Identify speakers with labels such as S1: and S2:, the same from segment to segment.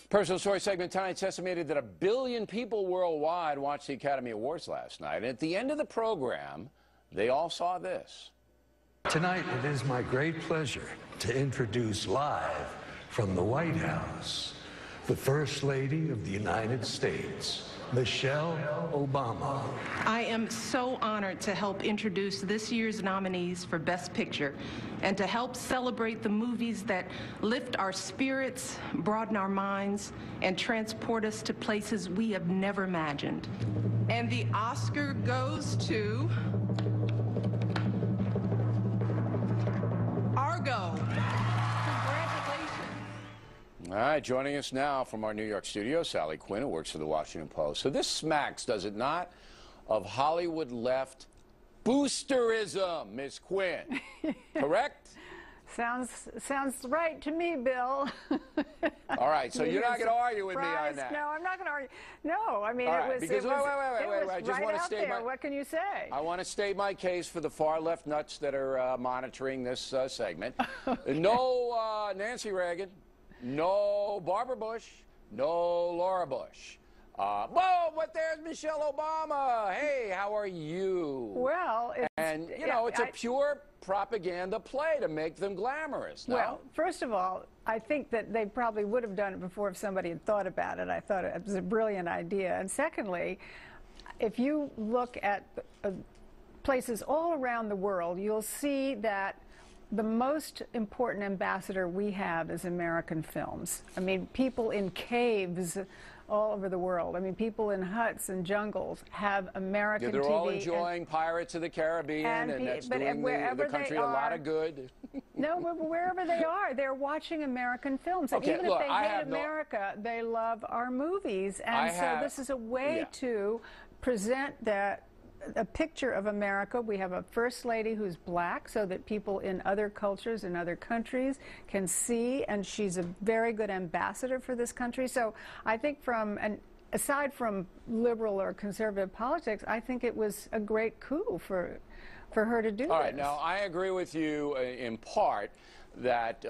S1: Personal Story segment tonight. It's estimated that 1 billion people worldwide watched the Academy Awards last night. And at the end of the program, they all saw this.
S2: Tonight, it is my great pleasure to introduce live from the White House, the First Lady of the United States, Michelle Obama.
S3: I am so honored to help introduce this year's nominees for Best Picture and to help celebrate the movies that lift our spirits, broaden our minds, and transport us to places we have never imagined. And the Oscar goes to Argo.
S1: All right, joining us now from our New York studio, Sally Quinn, who works for the Washington Post. So this smacks, does it not, of Hollywood left boosterism, Miss Quinn, correct?
S4: Sounds right to me, Bill.
S1: All right, so you're not going to argue with me on that.
S4: No, I'm not going to argue. No, I mean,
S1: right,
S4: it was,
S1: because,
S4: it was,
S1: wait, I just
S4: right
S1: want to
S4: out
S1: state
S4: there. What can you say?
S1: I want to state my case for the far left nuts that are monitoring this segment.
S4: Okay.
S1: No Nancy Reagan, no Barbara Bush, no Laura Bush. Whoa, but there's Michelle Obama. Hey, how are you?
S4: Well,
S1: and you know, it's a pure propaganda play to make them glamorous. No?
S4: Well, first of all, I think that they probably would have done it before if somebody had thought about it. I thought it was a brilliant idea. And secondly, if you look at places all around the world, you'll see that the most important ambassador we have is American films. I mean, people in caves all over the world. I mean, people in huts and jungles have American TV.
S1: They're all enjoying Pirates of the Caribbean, and that's doing the country a lot of good.
S4: No, but wherever they are, they're watching American films. And even if they hate America, they love our movies. And so this is a way to present a picture of America. We have a First Lady who's black so that people in other cultures, in other countries can see, and she's a very good ambassador for this country. So I think aside from liberal or conservative politics, I think it was a great coup for her to do this.
S1: All right, now I agree with you in part that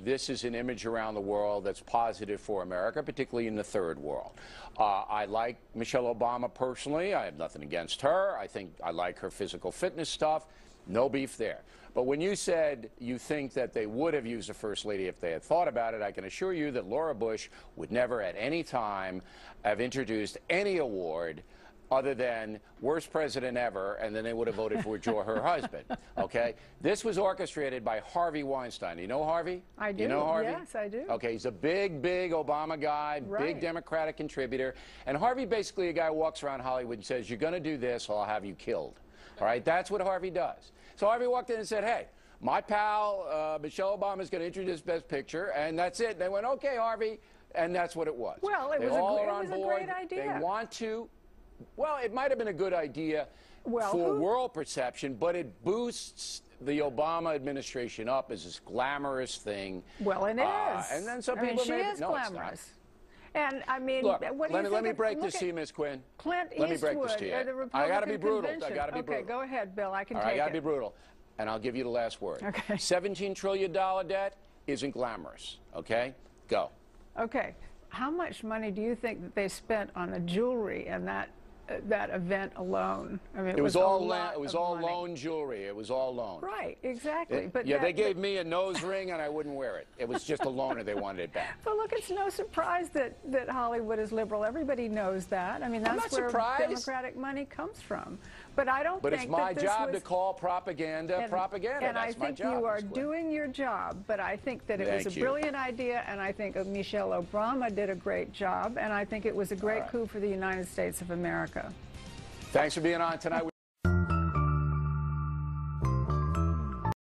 S1: this is an image around the world that's positive for America, particularly in the third world. I like Michelle Obama personally. I have nothing against her. I like her physical fitness stuff. No beef there. But when you said you think that they would have used a First Lady if they had thought about it, I can assure you that Laura Bush would never at any time have introduced any award other than worst president ever, and then they would have voted for her husband, okay? This was orchestrated by Harvey Weinstein. You know Harvey?
S4: I do.
S1: You know Harvey?
S4: Yes, I do.
S1: Okay, he's a big Obama guy, big Democratic contributor. And Harvey basically a guy who walks around Hollywood and says, you're going to do this or I'll have you killed. All right, that's what Harvey does. So Harvey walked in and said, hey, my pal Michelle Obama is going to introduce Best Picture, and that's it. They went, okay, Harvey, and that's what it was.
S4: Well, it was a great idea.
S1: They want to. Well, it might have been a good idea for world perception, but it boosts the Obama administration up as this glamorous thing.
S4: Well, it is.
S1: And then some people
S4: she is glamorous. And I mean,
S1: look,
S4: what do you think?
S1: Let me break this to you, Miss Quinn.
S4: Clint
S1: Let me break this to you. I got to be brutal. I got to be brutal.
S4: Okay, go ahead, Bill. I can take it.
S1: I got to be brutal, and I'll give you the last word.
S4: Okay.
S1: $17 trillion debt isn't glamorous. Okay, go.
S4: Okay. How much money do you think that they spent on the jewelry and that event alone? I mean,
S1: it was all loan jewelry. It was all loan.
S4: Right, exactly. But
S1: they gave me a nose ring and I wouldn't wear it. It was just a loaner. They wanted it back.
S4: But look, it's no surprise that Hollywood is liberal. Everybody knows that. I mean, that's where Democratic money comes from. But I don't think that this was...
S1: But it's my job to call propaganda propaganda.
S4: And I think you are doing your job, but I think that it was a brilliant idea, and I think Michelle Obama did a great job, and I think it was a great coup for the United States of America.
S1: Thanks for being on tonight.